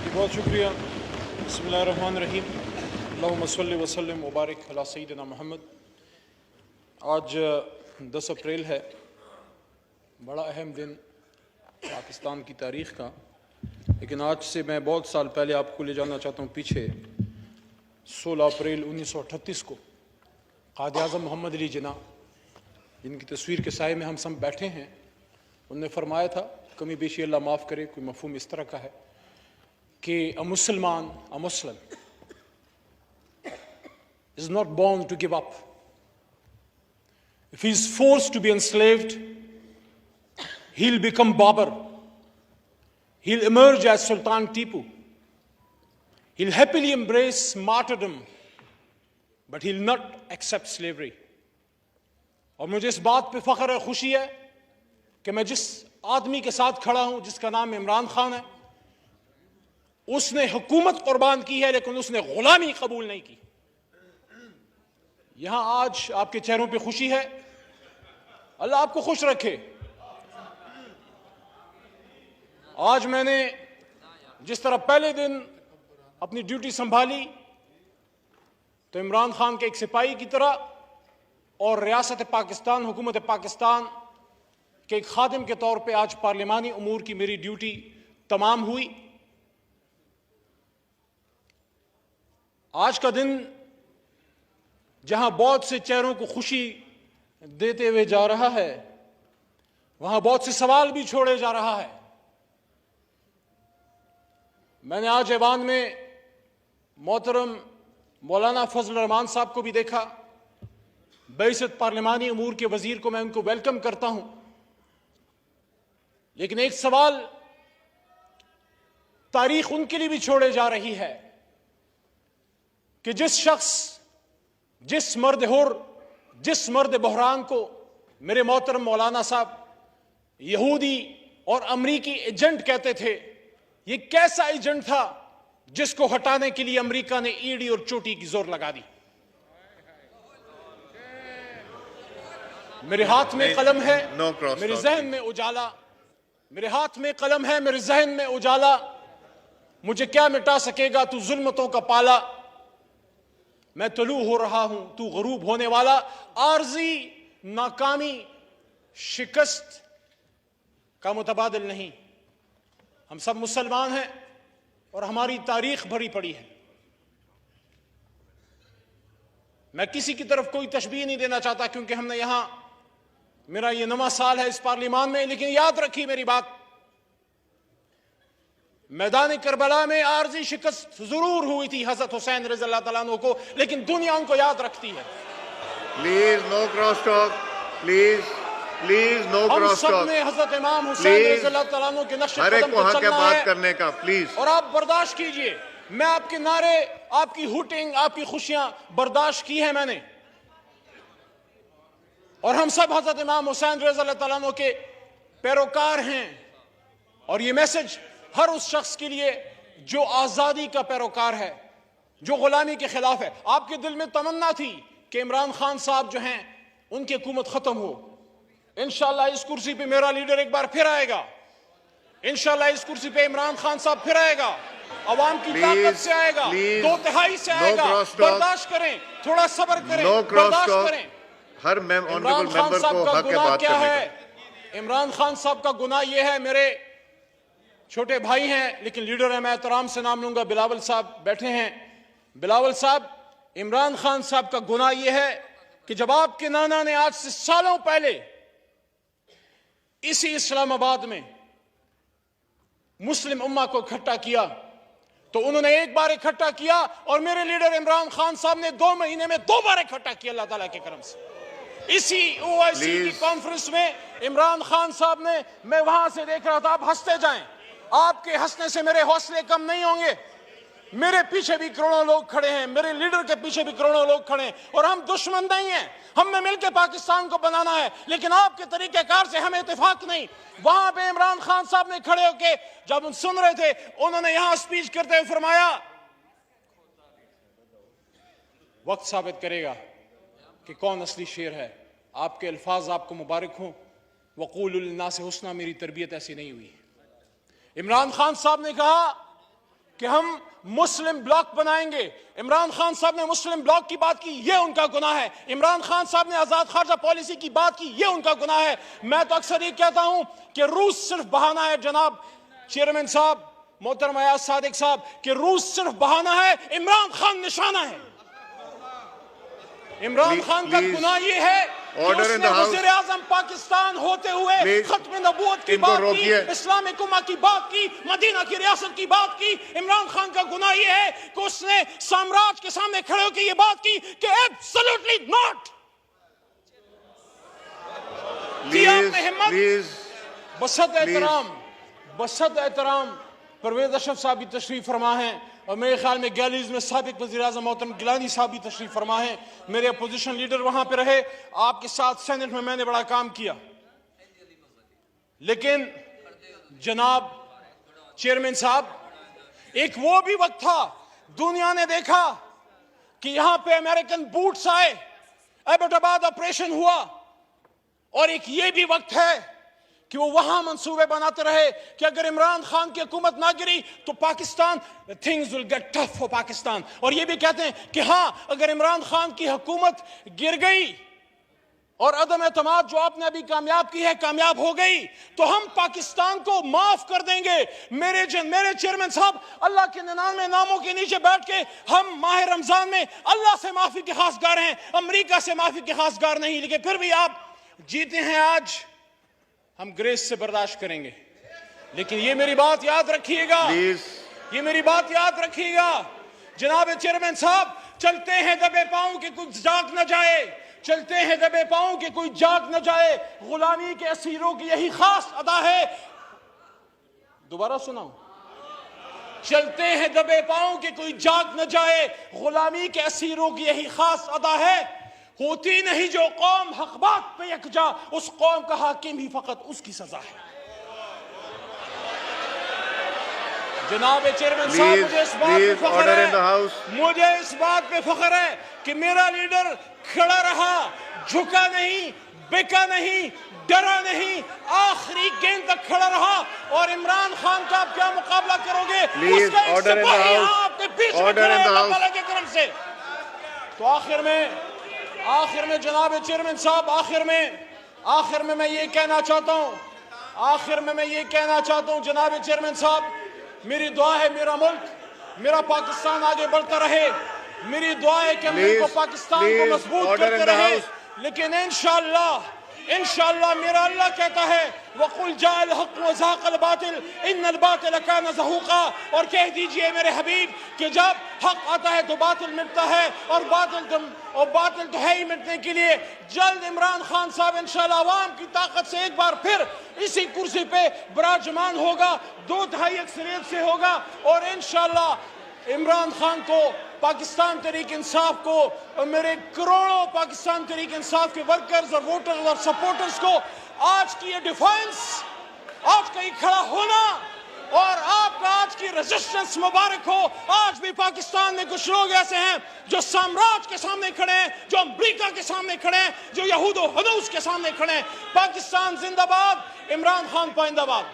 बहुत शुक्रिया। बिस्मिल्लाहिर्रहमानिर्रहीम। अल्लाहुम्मा सल्लि व सल्लिम व बारिक अला सय्यिदिना मोहम्मद। आज 10 अप्रैल है, बड़ा अहम दिन पाकिस्तान की तारीख़ का। लेकिन आज से मैं बहुत साल पहले आपको ले जाना चाहता हूँ पीछे। 16 अप्रैल 1938 को क़ायद आज़म मोहम्मद अली जिन्ना, जिनकी तस्वीर के साए में हम सब बैठे हैं, उन्होंने फरमाया था, कमी बेशी अल्लाह माफ़ करे, कोई मफ़हूम इस तरह का है कि a Muslim is not born to give up. If he is forced to be enslaved, he'll become Babur. He'll emerge as Sultan Tipu. He'll happily embrace martyrdom, but he'll not accept slavery. और मुझे इस बात पे फ़ख्र है, खुशी है कि मैं जिस आदमी के साथ खड़ा हूं, जिसका नाम इमरान खान है, उसने हुकूमत कुर्बान की है, लेकिन उसने गुलामी कबूल नहीं की। यहां आज आपके चेहरों पे खुशी है, अल्लाह आपको खुश रखे। आज मैंने जिस तरह पहले दिन अपनी ड्यूटी संभाली, तो इमरान खान के एक सिपाही की तरह और रियासत पाकिस्तान, हुकूमत पाकिस्तान के एक खादिम के तौर पे आज पार्लिमानी उमूर की मेरी ड्यूटी तमाम हुई। आज का दिन जहां बहुत से चेहरों को खुशी देते हुए जा रहा है, वहां बहुत से सवाल भी छोड़े जा रहा है। मैंने आज ऐवान में मोहतरम मौलाना फजल रहमान साहब को भी देखा। बैसत पार्लिमानी उमूर के वजीर को मैं उनको वेलकम करता हूं, लेकिन एक सवाल तारीख उनके लिए भी छोड़े जा रही है कि जिस शख्स, जिस मर्द हुर, जिस मर्द बहरान को मेरे मोहतरम मौलाना साहब यहूदी और अमरीकी एजेंट कहते थे, ये कैसा एजेंट था जिसको हटाने के लिए अमरीका ने ईडी और चोटी की जोर लगा दी। मेरे हाथ में कलम है, मेरे जहन में उजाला, मेरे हाथ में कलम है, मेरे जहन में उजाला। मुझे क्या मिटा सकेगा तू जुल्मतों का पाला। मैं तलू हो रहा हूं, तू गरूब होने वाला। आर्जी नाकामी शिकस्त का मुतबादिल नहीं। हम सब मुसलमान हैं और हमारी तारीख भरी पड़ी है। मैं किसी की तरफ कोई तशबीह नहीं देना चाहता, क्योंकि हमने यहां, मेरा ये नवा साल है इस पार्लिमान में, लेकिन याद रखिए मेरी बात, मैदान करबला में आर्जी शिकस्त जरूर हुई थी हजरत हुसैन रज़ी अल्लाह तआला अन्हु को, लेकिन दुनिया उनको याद रखती है। Please no cross talk, please please no cross talk. हमने हजरत इमाम हुसैन रज़ी अल्लाह तआला अन्हु के नक्शे कदम पे चलना है, बात करने का प्लीज। और आप बर्दाश्त कीजिए। मैं आपके नारे, आपकी हुटिंग, आपकी खुशियां बर्दाश्त की है मैंने, और हम सब हजरत इमाम हुसैन रज़ी अल्लाह तआला अन्हु के पैरोकार हैं। और ये मैसेज हर उस शख्स के लिए जो आजादी का पैरोकार है, जो गुलामी के खिलाफ है। आपके दिल में तमन्ना थी कि इमरान खान साहब जो हैं उनकी हुकूमत खत्म हो। इंशाअल्लाह इस कुर्सी पे मेरा लीडर एक बार फिर आएगा। इंशाअल्लाह इस कुर्सी पे इमरान खान साहब फिर आएगा, अवाम की ताकत से आएगा, 2/3 से आएगा। बर्दाश्त करें, थोड़ा सब्र करें, बर्दाश्त करें। हर इमरान खान साहब का गुनाह क्या है? इमरान खान साहब का गुनाह यह है, मेरे छोटे भाई हैं लेकिन लीडर है, मैं एहतराम से नाम लूंगा, बिलावल साहब बैठे हैं। बिलावल साहब, इमरान खान साहब का गुनाह यह है कि जब आपके नाना ने आज से सालों पहले इसी इस्लामाबाद में मुस्लिम उम्मा को इकट्ठा किया, तो उन्होंने एक बार इकट्ठा किया और मेरे लीडर इमरान खान साहब ने 2 महीने में 2 बार इकट्ठा किया अल्लाह ताला के करम से। इसी OIC की कॉन्फ्रेंस में इमरान खान साहब ने, मैं वहां से देख रहा था, आप हंसते जाएं, आपके हंसने से मेरे हौसले कम नहीं होंगे। मेरे पीछे भी करोड़ों लोग खड़े हैं, मेरे लीडर के पीछे भी करोड़ों लोग खड़े हैं, और हम दुश्मन नहीं हैं। हमने मिलकर पाकिस्तान को बनाना है, लेकिन आपके तरीकेकार से हमें इत्तेफाक नहीं। वहां पे इमरान खान साहब ने खड़े होके जब सुन रहे थे, उन्होंने यहां स्पीच करते हुए फरमाया, वक्त साबित करेगा कि कौन असली शेर है। आपके अल्फाज आपको मुबारक हों। वक़ूलु लिन्नासि हुस्ना, मेरी तरबियत ऐसी नहीं हुई। इमरान खान साहब ने कहा कि हम मुस्लिम ब्लॉक बनाएंगे। इमरान खान साहब ने मुस्लिम ब्लॉक की बात की, ये उनका गुनाह है। इमरान खान साहब ने आजाद खारजा पॉलिसी की बात की, ये उनका गुनाह है। मैं तो अक्सर ये कहता हूं कि रूस सिर्फ बहाना है। जनाब चेयरमैन साहब, मोहतरम अयाज सादिक साहब, कि रूस सिर्फ बहाना है, इमरान खान निशाना है। इमरान खान का गुनाह ये है कि उसने वज़ीर आज़म पाकिस्तान होते हुए खत्म नबूवत की बात की, इस्लामिक उम्मा की बात की, मदीना की रियासत की बात की। इमरान खान का गुनाह ये है कि उसने साम्राज्य के सामने खड़े होकर ये बात की कि एब्सोल्युटली नॉट। बसत एहतराम परवेज अशरफ साहब भी तशरीफ फरमा हैं, और मेरे ख्याल में गैलरीज में साबिक वज़ीर आज़म मोहतरम गिलानी साहब भी तशरीफ फरमा हैं। मेरे अपोजिशन लीडर वहां पे रहे, आपके साथ सेनेट में मैंने बड़ा काम किया। लेकिन जनाब चेयरमैन साहब, एक वो भी वक्त था, दुनिया ने देखा कि यहां पे अमेरिकन बूट्स आए, एबटाबाद ऑपरेशन हुआ, और एक ये भी वक्त है कि वो वहां मंसूबे बनाते रहे कि अगर इमरान खान की हुकूमत ना गिरी तो Pakistan, things will get tough for Pakistan. और ये भी कहते हैं कि हाँ, अगर इमरान खान की हुकूमत गिर गई और अदम एतमाद जो आपने अभी कामयाब की है कामयाब हो गई, तो हम पाकिस्तान को माफ कर देंगे। मेरे चेयरमैन साहब, अल्लाह के 99 नामों के नीचे बैठ के हम माह रमजान में अल्लाह से माफी के खासगार हैं, अमरीका से माफी के खासगार नहीं। लेकिन फिर भी आप जीते हैं आज, हम ग्रेस से बर्दाश्त करेंगे। लेकिन ये मेरी बात याद रखिएगा, ये मेरी बात याद रखिएगा जनाब चेयरमैन साहब, चलते हैं दबे पांव कि कुछ जाग न जाए, चलते हैं दबे पांव कि कोई जाग न जाए। गुलामी के असीरों की यही खास अदा है। दोबारा सुनाऊं, चलते हैं दबे पांव कि कोई जाग न जाए, गुलामी के असीरों की यही खास अदा है। होती नहीं जो कौम हक बात पे यकजा, उस कौम का हाकिम ही फकत उसकी सजा है। जनाब चेयरमैन साहब, मुझे इस बात पे फख्र है, मुझे इस बात पे फख्र है कि मेरा लीडर खड़ा रहा, झुका नहीं, बिका नहीं, डरा नहीं, आखिरी गेंद तक खड़ा रहा। और इमरान खान का आप क्या मुकाबला करोगे, उसका एक सिपाही आपके बीच में खड़ा है अल्लाह ताला के करम से। तो आखिर में जनाब चेयरमैन साहब, आखिर में मैं ये कहना चाहता हूं, जनाब चेयरमैन साहब, मेरी दुआ है मेरा मुल्क, मेरा पाकिस्तान आगे बढ़ता रहे। मेरी दुआ है कि मुल्क को, पाकिस्तान को मजबूत करते रहे। लेकिन इंशाअल्लाह मेरा अल्लाह कहता है, वक़ुल जाअल हक़ व ज़हक़ल बातिल इन्नल बातिल कान ज़हूक़ा। और कह दीजिए मेरे हबीब कि जब हक आता है तो बातिल मिटता है, और बातिल तो है ही मिटने के लिए। जल्द इमरान खान साहब इंशाअल्लाह अवाम की ताकत से एक बार फिर इसी कुर्सी पे विराजमान होगा, 2/3 अक्सरियत से होगा। और इंशाअल्लाह इमरान खान को, पाकिस्तान तहरीक इंसाफ को, और मेरे करोड़ों पाकिस्तान तहरीक इंसाफ के वर्कर्स और वोटर्स और सपोर्टर्स को आज की ये डिफेंस, आज का ये खड़ा होना और आपका आज की रेजिस्टेंस मुबारक हो। आज भी पाकिस्तान में कुछ लोग ऐसे हैं जो साम्राज्य के सामने खड़े हैं, जो अमरीका के सामने खड़े हैं, जो यहूद और हनूस के सामने खड़े हैं। पाकिस्तान जिंदाबाद, इमरान खान पाइंदाबाद।